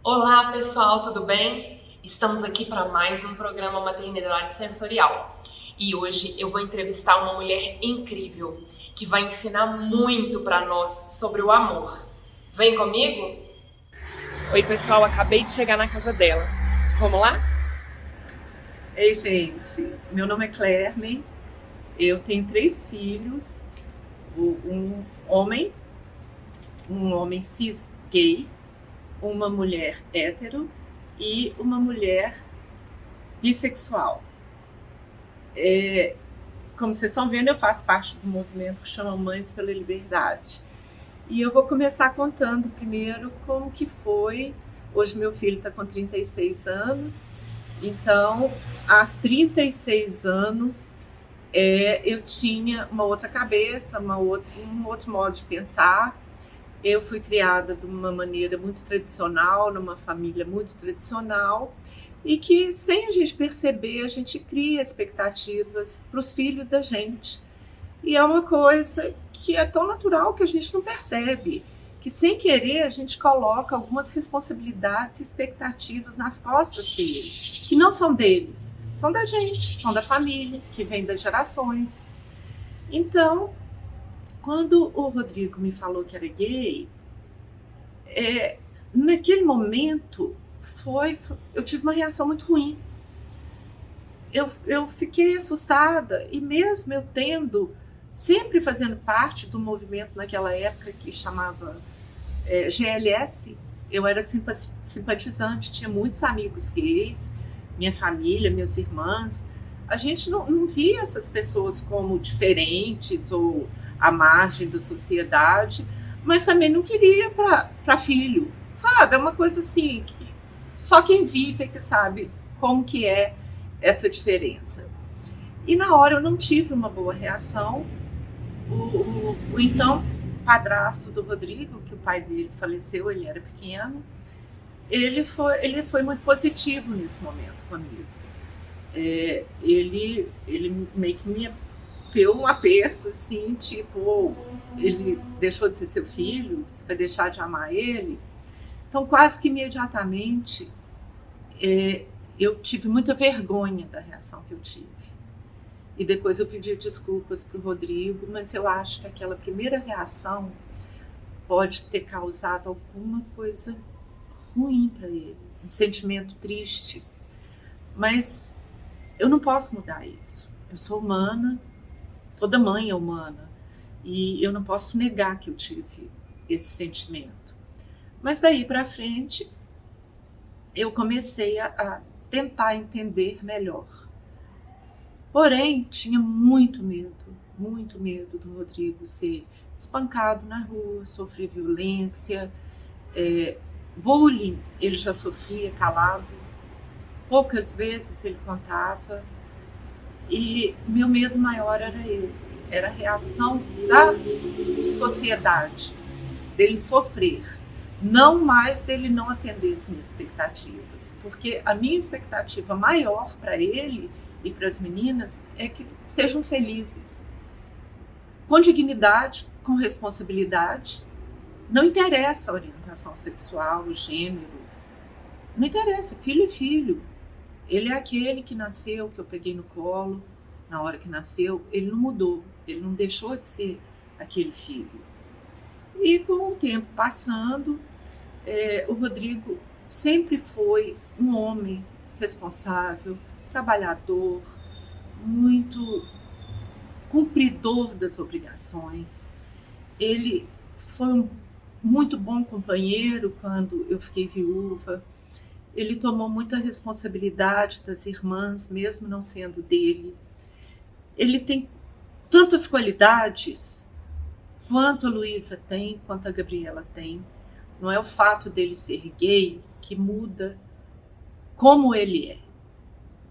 Olá, pessoal, tudo bem? Estamos aqui para mais um programa Maternidade Sensorial. E hoje eu vou entrevistar uma mulher incrível que vai ensinar muito para nós sobre o amor. Vem comigo? Oi, pessoal, acabei de chegar na casa dela. Vamos lá? Ei, gente, meu nome é Clermen, eu tenho 3 filhos, um homem, um homem cis gay, uma mulher hétero e uma mulher bissexual. Como vocês estão vendo, eu faço parte do movimento que chama Mães pela Liberdade. E eu vou começar contando primeiro como que foi. Hoje meu filho está com 36 anos, então há 36 anos eu tinha uma outra cabeça, um outro modo de pensar. Eu fui criada de uma maneira muito tradicional, numa família muito tradicional, e que, sem a gente perceber, a gente cria expectativas para os filhos da gente. E é uma coisa que é tão natural que a gente não percebe, que sem querer a gente coloca algumas responsabilidades e expectativas nas costas deles, que não são deles, são da gente, são da família, que vem das gerações. Então, quando o Rodrigo me falou que era gay, naquele momento eu tive uma reação muito ruim. Eu fiquei assustada, e mesmo eu sempre fazendo parte do movimento naquela época que chamava GLS, eu era simpatizante, tinha muitos amigos gays, minha família, minhas irmãs. A gente não via essas pessoas como diferentes ou à margem da sociedade, mas também não queria para filho, sabe? É uma coisa assim que só quem vive é que sabe como que é essa diferença. E na hora eu não tive uma boa reação. O então padrasto do Rodrigo, que o pai dele faleceu, ele era pequeno, ele foi muito positivo nesse momento comigo. Ele meio que me deu um aperto, assim, tipo, ele deixou de ser seu filho, você vai deixar de amar ele? Então, quase que imediatamente, eu tive muita vergonha da reação que eu tive. E depois eu pedi desculpas para o Rodrigo, mas eu acho que aquela primeira reação pode ter causado alguma coisa ruim para ele, um sentimento triste. Mas eu não posso mudar isso. Eu sou humana, toda mãe é humana, e eu não posso negar que eu tive esse sentimento. Mas daí para frente, eu comecei a tentar entender melhor. Porém, tinha muito medo do Rodrigo ser espancado na rua, sofrer violência, bullying ele já sofria calado, poucas vezes ele contava. E meu medo maior era esse, era a reação da sociedade, dele sofrer, não mais dele não atender as minhas expectativas, porque a minha expectativa maior para ele e para as meninas é que sejam felizes, com dignidade, com responsabilidade. Não interessa a orientação sexual, o gênero, não interessa, filho é filho. Ele é aquele que nasceu, que eu peguei no colo na hora que nasceu. Ele não mudou, ele não deixou de ser aquele filho. E com o tempo passando, o Rodrigo sempre foi um homem responsável, trabalhador, muito cumpridor das obrigações. Ele foi um muito bom companheiro quando eu fiquei viúva. Ele tomou muita responsabilidade das irmãs, mesmo não sendo dele. Ele tem tantas qualidades quanto a Luísa tem, quanto a Gabriela tem. Não é o fato dele ser gay que muda como ele é.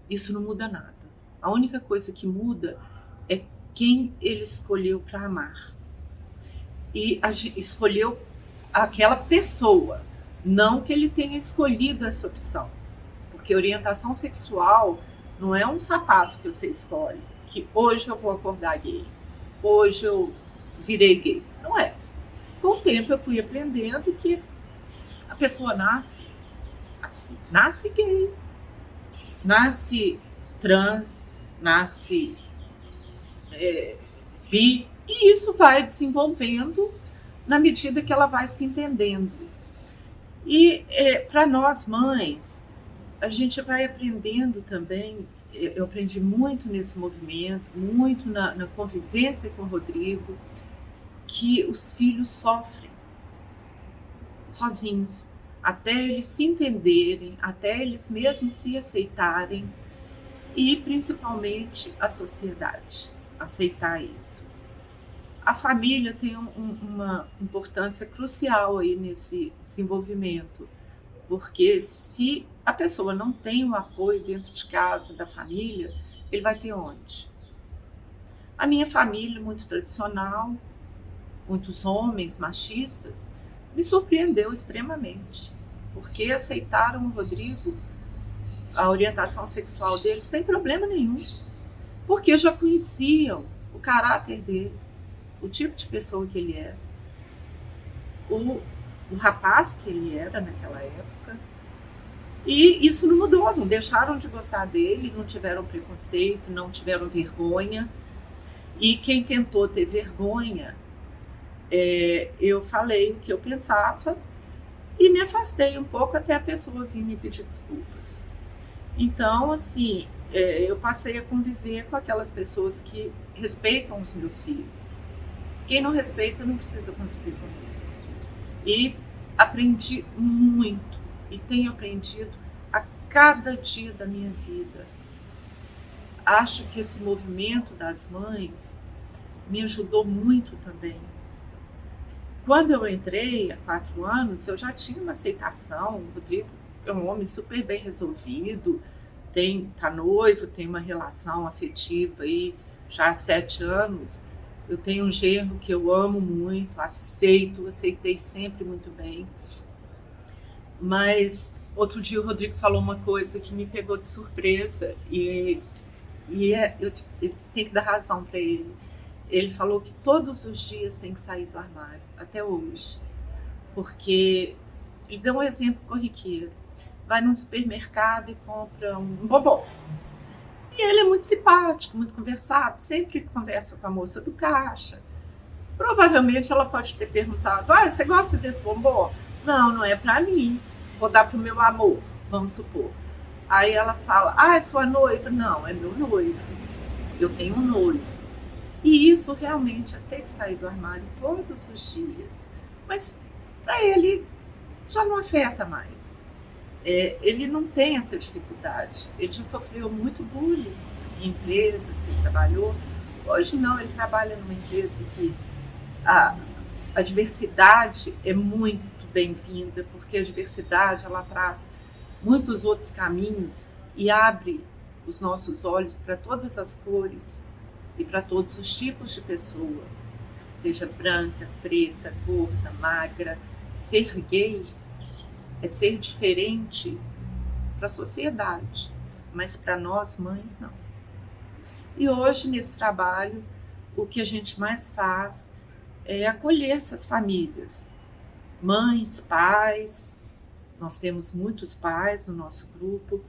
Isso não muda nada. A única coisa que muda é quem ele escolheu para amar. E escolheu aquela pessoa, não que ele tenha escolhido essa opção. Porque orientação sexual não é um sapato que você escolhe, que hoje eu vou acordar gay, hoje eu virei gay. Não é. Com o tempo eu fui aprendendo que a pessoa nasce nasce gay, nasce trans, nasce bi, e isso vai desenvolvendo na medida que ela vai se entendendo. E para nós mães, a gente vai aprendendo também, eu aprendi muito nesse movimento, muito na convivência com o Rodrigo, que os filhos sofrem sozinhos, até eles se entenderem, até eles mesmos se aceitarem, e principalmente a sociedade aceitar isso. A família tem uma importância crucial aí nesse desenvolvimento, porque se a pessoa não tem o apoio dentro de casa, da família, ele vai ter onde? A minha família, muito tradicional, muitos homens machistas, me surpreendeu extremamente, porque aceitaram o Rodrigo, a orientação sexual dele, sem problema nenhum, porque já conheciam o caráter dele, o tipo de pessoa que ele era, o rapaz que ele era naquela época. E isso não mudou, não deixaram de gostar dele, não tiveram preconceito, não tiveram vergonha. E quem tentou ter vergonha, eu falei o que eu pensava e me afastei um pouco até a pessoa vir me pedir desculpas. Então, assim, eu passei a conviver com aquelas pessoas que respeitam os meus filhos. Quem não respeita não precisa conviver comigo. E aprendi muito, e tenho aprendido a cada dia da minha vida. Acho que esse movimento das mães me ajudou muito também. Quando eu entrei há 4 anos, eu já tinha uma aceitação. O Rodrigo é um homem super bem resolvido, tá noivo, tem uma relação afetiva aí já há 7 anos. Eu tenho um genro que eu amo muito, aceitei sempre muito bem. Mas outro dia o Rodrigo falou uma coisa que me pegou de surpresa eu tenho que dar razão para ele. Ele falou que todos os dias tem que sair do armário, até hoje. Porque ele deu um exemplo corriqueiro. Vai num supermercado e compra um bombom. E ele é muito simpático, muito conversado, sempre conversa com a moça do caixa. Provavelmente ela pode ter perguntado: você gosta desse bombom? Não, não é para mim, vou dar pro meu amor, vamos supor. Aí ela fala: é sua noiva? Não, é meu noivo, eu tenho um noivo. E isso realmente é ter que sair do armário todos os dias. Mas para ele já não afeta mais. Ele não tem essa dificuldade. Ele já sofreu muito bullying em empresas que ele trabalhou. Hoje não, ele trabalha numa empresa que a diversidade é muito bem-vinda, porque a diversidade ela traz muitos outros caminhos e abre os nossos olhos para todas as cores e para todos os tipos de pessoa, seja branca, preta, gorda, magra. Ser gay é ser diferente para a sociedade, mas para nós mães não. E hoje nesse trabalho o que a gente mais faz é acolher essas famílias, mães, pais. Nós temos muitos pais no nosso grupo,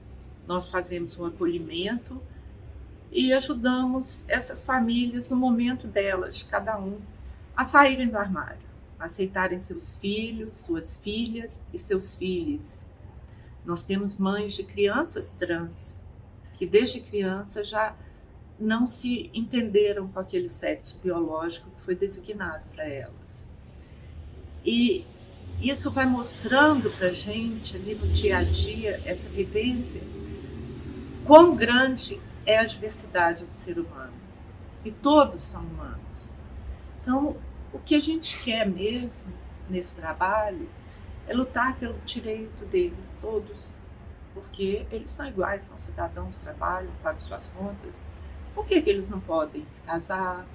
nós fazemos um acolhimento e ajudamos essas famílias no momento delas, de cada um, a saírem do armário, aceitarem seus filhos, suas filhas e seus filhos. Nós temos mães de crianças trans, que desde criança já não se entenderam com aquele sexo biológico que foi designado para elas. E isso vai mostrando para a gente ali no dia a dia, essa vivência, quão grande é a diversidade do ser humano. E todos são humanos. Então, o que a gente quer mesmo nesse trabalho é lutar pelo direito deles todos, porque eles são iguais, são cidadãos, trabalham, pagam suas contas. Por que eles não podem se casar?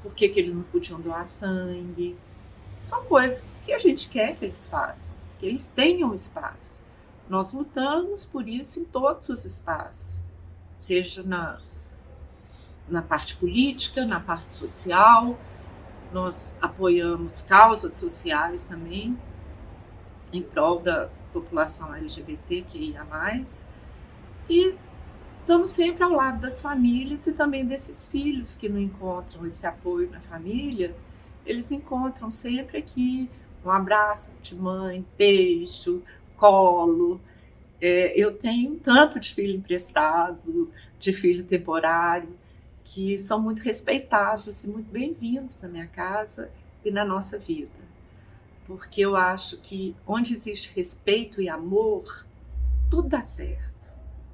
Por que eles não podiam doar sangue? São coisas que a gente quer que eles façam, que eles tenham espaço. Nós lutamos por isso em todos os espaços, seja na parte política, na parte social. Nós apoiamos causas sociais também, em prol da população LGBTQIA+, e estamos sempre ao lado das famílias e também desses filhos que não encontram esse apoio na família, eles encontram sempre aqui um abraço de mãe, beijo, colo. Eu tenho tanto de filho emprestado, de filho temporário, que são muito respeitados e muito bem-vindos na minha casa e na nossa vida. Porque eu acho que onde existe respeito e amor, tudo dá certo.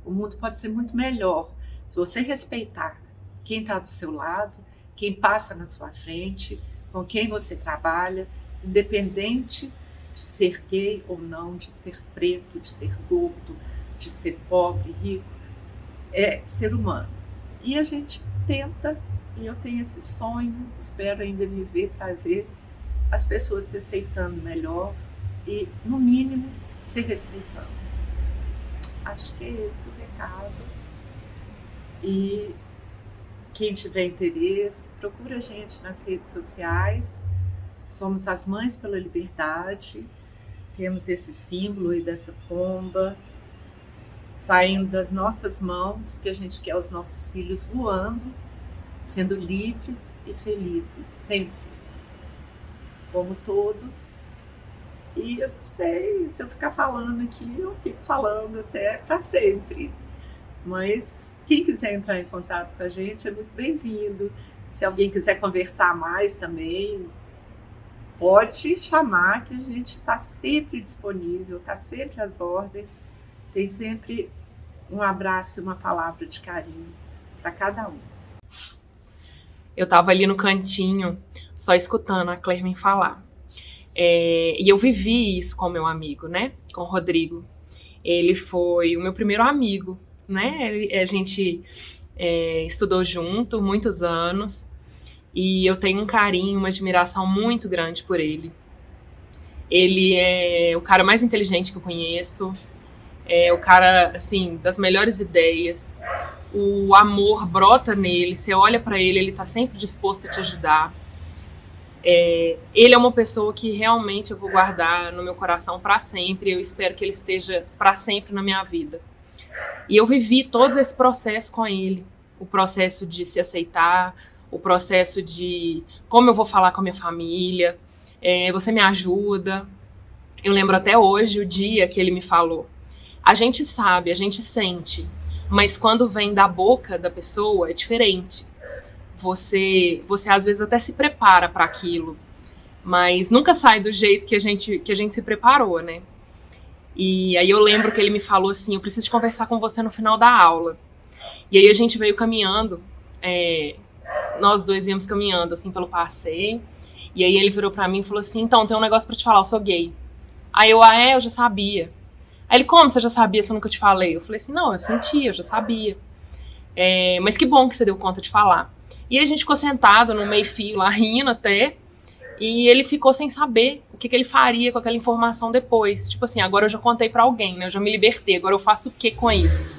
O mundo pode ser muito melhor se você respeitar quem está do seu lado, quem passa na sua frente, com quem você trabalha, independente de ser gay ou não, de ser preto, de ser gordo, de ser pobre, rico, é ser humano. E a gente tenta, e eu tenho esse sonho, espero ainda viver para ver as pessoas se aceitando melhor e, no mínimo, se respeitando. Acho que é esse o recado. E quem tiver interesse, procura a gente nas redes sociais. Somos as Mães pela Liberdade. Temos esse símbolo aí dessa pomba saindo das nossas mãos, que a gente quer os nossos filhos voando, sendo livres e felizes, sempre. Como todos. E eu não sei, se eu ficar falando aqui, eu fico falando até para sempre. Mas quem quiser entrar em contato com a gente é muito bem-vindo. Se alguém quiser conversar mais também, pode chamar, que a gente está sempre disponível, está sempre às ordens. Tem sempre um abraço e uma palavra de carinho para cada um. Eu estava ali no cantinho, só escutando a Clermin falar. E eu vivi isso com o meu amigo, né? Com o Rodrigo. Ele foi o meu primeiro amigo, né? A gente estudou junto muitos anos e eu tenho um carinho, uma admiração muito grande por ele. Ele é o cara mais inteligente que eu conheço, é o cara, assim, das melhores ideias. O amor brota nele, você olha pra ele, ele tá sempre disposto a te ajudar. Ele é uma pessoa que realmente eu vou guardar no meu coração para sempre. Eu espero que ele esteja para sempre na minha vida. E eu vivi todo esse processo com ele. O processo de se aceitar, o processo de como eu vou falar com a minha família. Você me ajuda. Eu lembro até hoje o dia que ele me falou. A gente sabe, a gente sente, mas quando vem da boca da pessoa é diferente. Você às vezes até se prepara para aquilo, mas nunca sai do jeito que a gente se preparou, né? E aí eu lembro que ele me falou assim, eu preciso conversar com você no final da aula. E aí a gente veio caminhando, nós dois viemos caminhando assim pelo passeio, e aí ele virou para mim e falou assim, então, tem um negócio para te falar, eu sou gay. Aí eu já sabia. Aí ele, como você já sabia se eu nunca te falei? Eu falei assim, não, eu senti, eu já sabia. Mas que bom que você deu conta de falar. E a gente ficou sentado no meio-fio lá, rindo até, e ele ficou sem saber o que ele faria com aquela informação depois. Tipo assim, agora eu já contei pra alguém, né? Eu já me libertei, agora eu faço o que com isso?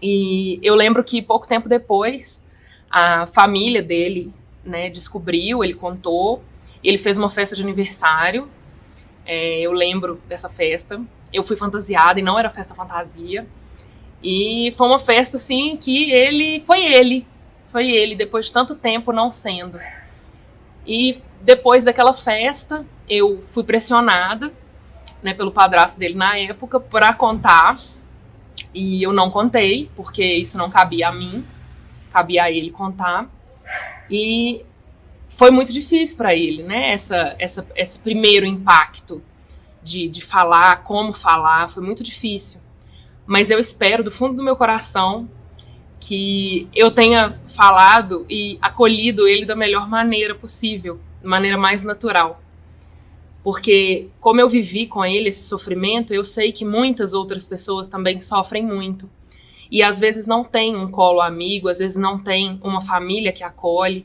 E eu lembro que pouco tempo depois, a família dele, né, descobriu, ele contou, ele fez uma festa de aniversário, eu lembro dessa festa, eu fui fantasiada e não era festa fantasia, e foi uma festa assim que foi ele, depois de tanto tempo não sendo. E depois daquela festa, eu fui pressionada, né, pelo padrasto dele na época, para contar. E eu não contei, porque isso não cabia a mim, cabia a ele contar. E foi muito difícil para ele, né, esse primeiro impacto de falar, como falar, foi muito difícil. Mas eu espero, do fundo do meu coração, que eu tenha falado e acolhido ele da melhor maneira possível, da maneira mais natural. Porque, como eu vivi com ele esse sofrimento, eu sei que muitas outras pessoas também sofrem muito. E às vezes não tem um colo amigo, às vezes não tem uma família que acolhe.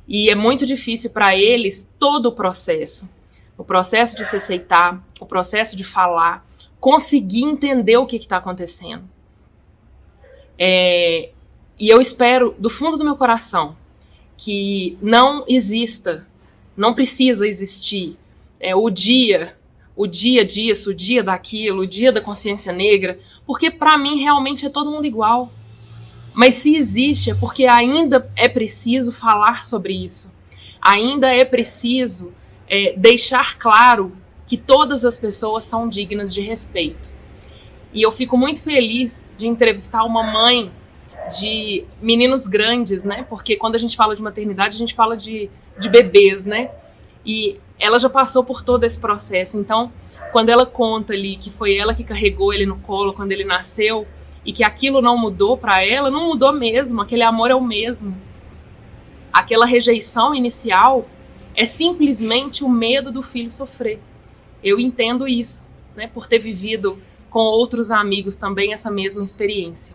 E é muito difícil para eles todo o processo. O processo de se aceitar, o processo de falar, conseguir entender o que está acontecendo. E eu espero, do fundo do meu coração, que não exista, não precisa existir o dia, o dia disso, o dia daquilo, o dia da consciência negra, porque para mim realmente é todo mundo igual. Mas se existe é porque ainda é preciso falar sobre isso. Ainda é preciso deixar claro que todas as pessoas são dignas de respeito. E eu fico muito feliz de entrevistar uma mãe de meninos grandes, né? Porque quando a gente fala de maternidade, a gente fala de bebês, né? E ela já passou por todo esse processo. Então, quando ela conta ali que foi ela que carregou ele no colo quando ele nasceu e que aquilo não mudou para ela, não mudou mesmo. Aquele amor é o mesmo. Aquela rejeição inicial é simplesmente o medo do filho sofrer. Eu entendo isso, né? Por ter vivido com outros amigos também essa mesma experiência.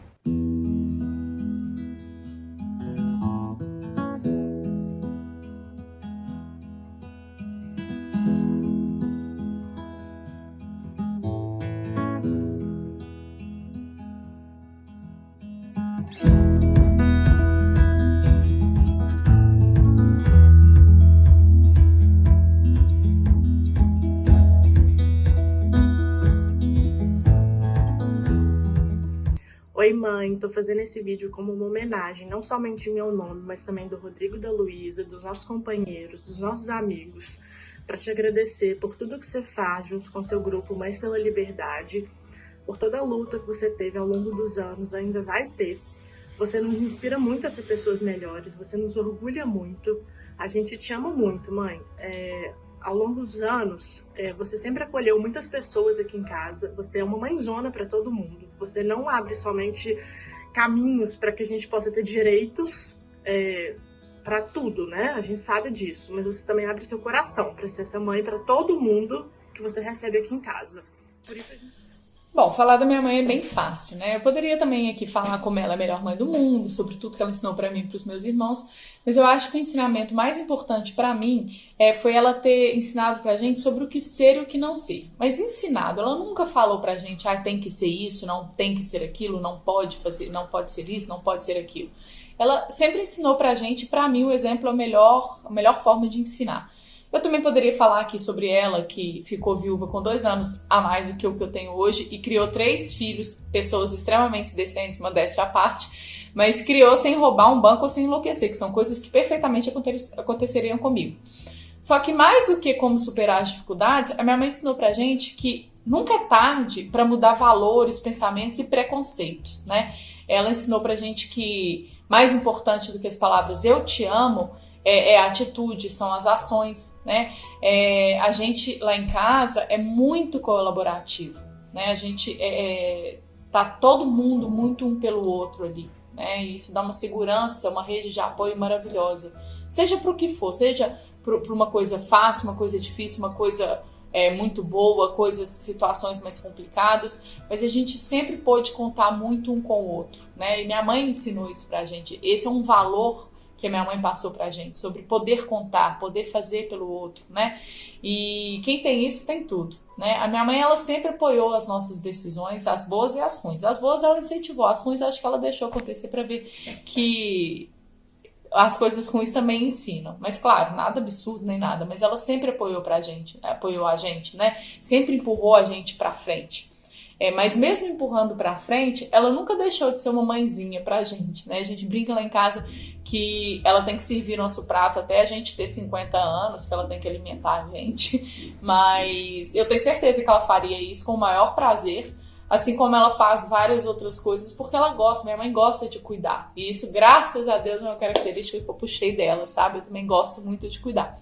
Oi mãe, tô fazendo esse vídeo como uma homenagem, não somente em meu nome, mas também do Rodrigo e da Luísa, dos nossos companheiros, dos nossos amigos, para te agradecer por tudo que você faz junto com seu grupo Mães pela Liberdade, por toda a luta que você teve ao longo dos anos, ainda vai ter. Você nos inspira muito a ser pessoas melhores, você nos orgulha muito, a gente te ama muito, mãe. Ao longo dos anos, você sempre acolheu muitas pessoas aqui em casa, você é uma mãezona para todo mundo, você não abre somente caminhos para que a gente possa ter direitos para tudo, né? A gente sabe disso, mas você também abre seu coração para ser essa mãe para todo mundo que você recebe aqui em casa. Por isso a gente... Bom, falar da minha mãe é bem fácil, né? Eu poderia também aqui falar como ela é a melhor mãe do mundo, sobre tudo que ela ensinou pra mim e pros meus irmãos, mas eu acho que o ensinamento mais importante pra mim foi ela ter ensinado pra gente sobre o que ser e o que não ser. Mas ensinado, ela nunca falou pra gente, tem que ser isso, não tem que ser aquilo, não pode fazer, não pode ser isso, não pode ser aquilo. Ela sempre ensinou pra gente, pra mim o exemplo é a melhor forma de ensinar. Eu também poderia falar aqui sobre ela, que ficou viúva com 2 anos a mais do que o que eu tenho hoje e criou 3 filhos, pessoas extremamente decentes, modéstia à parte, mas criou sem roubar um banco ou sem enlouquecer, que são coisas que perfeitamente aconteceriam comigo. Só que mais do que como superar as dificuldades, a minha mãe ensinou pra gente que nunca é tarde para mudar valores, pensamentos e preconceitos, né? Ela ensinou pra gente que mais importante do que as palavras "eu te amo" é a atitude, são as ações, né? A gente lá em casa é muito colaborativo, né? A gente tá todo mundo muito um pelo outro ali, né? E isso dá uma segurança, uma rede de apoio maravilhosa. Seja para o que for, seja para uma coisa fácil, uma coisa difícil, uma coisa muito boa, situações mais complicadas, mas a gente sempre pôde contar muito um com o outro, né? E minha mãe ensinou isso pra gente. Esse é um valor que a minha mãe passou pra gente, sobre poder contar, poder fazer pelo outro, né? E quem tem isso tem tudo, né? A minha mãe, ela sempre apoiou as nossas decisões, as boas e as ruins. As boas ela incentivou, as ruins eu acho que ela deixou acontecer pra ver que as coisas ruins também ensinam. Mas claro, nada absurdo nem nada, mas ela sempre apoiou a gente, né? Sempre empurrou a gente pra frente. Mas mesmo empurrando pra frente, ela nunca deixou de ser uma mãezinha pra gente, né? A gente brinca lá em casa que ela tem que servir nosso prato até a gente ter 50 anos, que ela tem que alimentar a gente. Mas eu tenho certeza que ela faria isso com o maior prazer, assim como ela faz várias outras coisas, porque ela gosta, minha mãe gosta de cuidar. E isso, graças a Deus, é uma característica que eu puxei dela, sabe? Eu também gosto muito de cuidar.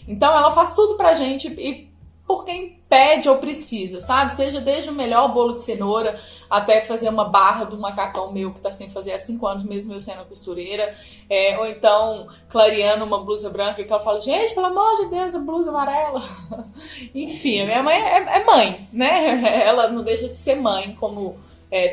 Então ela faz tudo pra gente e por quem pede ou precisa, sabe? Seja desde o melhor bolo de cenoura até fazer uma barra do macacão meu que tá sem fazer há 5 anos, mesmo eu sendo costureira, ou então clareando uma blusa branca que ela fala, gente, pelo amor de Deus, a blusa amarela. Enfim, a minha mãe é mãe, né? Ela não deixa de ser mãe, como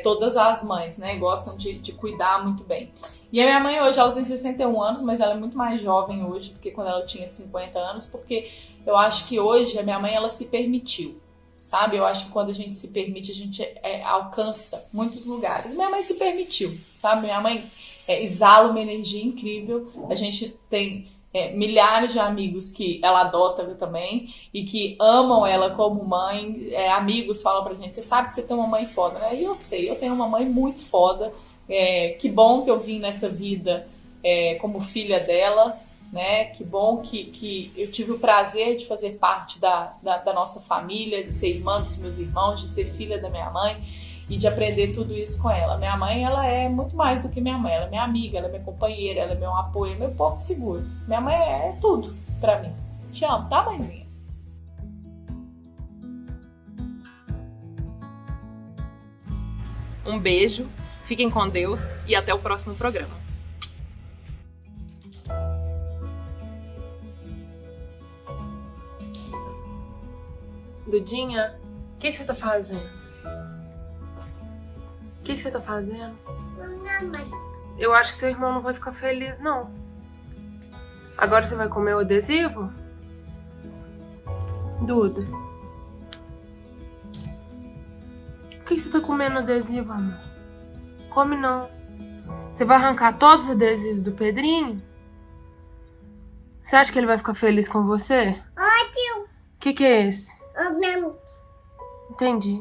todas as mães, né? Gostam de cuidar muito bem. E a minha mãe hoje, ela tem 61 anos, mas ela é muito mais jovem hoje do que quando ela tinha 50 anos, porque eu acho que hoje a minha mãe, ela se permitiu, sabe? Eu acho que quando a gente se permite, a gente alcança muitos lugares. Minha mãe se permitiu, sabe? Minha mãe exala uma energia incrível. A gente tem milhares de amigos que ela adota também e que amam ela como mãe. Amigos falam pra gente, você sabe que você tem uma mãe foda, né? E eu sei, eu tenho uma mãe muito foda. Que bom que eu vim nessa vida como filha dela, né? Que bom que eu tive o prazer de fazer parte da nossa família, de ser irmã dos meus irmãos, de ser filha da minha mãe e de aprender tudo isso com ela. Minha mãe, ela é muito mais do que minha mãe. Ela é minha amiga, ela é minha companheira, ela é meu apoio, meu porto seguro. Minha mãe é tudo pra mim. Te amo, tá, mãezinha? Um beijo, fiquem com Deus e até o próximo programa. Dudinha, o que você tá fazendo? O que você tá fazendo? Eu acho que seu irmão não vai ficar feliz, não. Agora você vai comer o adesivo? Duda. Por que você tá comendo adesivo, amor? Come não. Você vai arrancar todos os adesivos do Pedrinho? Você acha que ele vai ficar feliz com você? Ótimo. O que é esse? O mesmo. Entendi.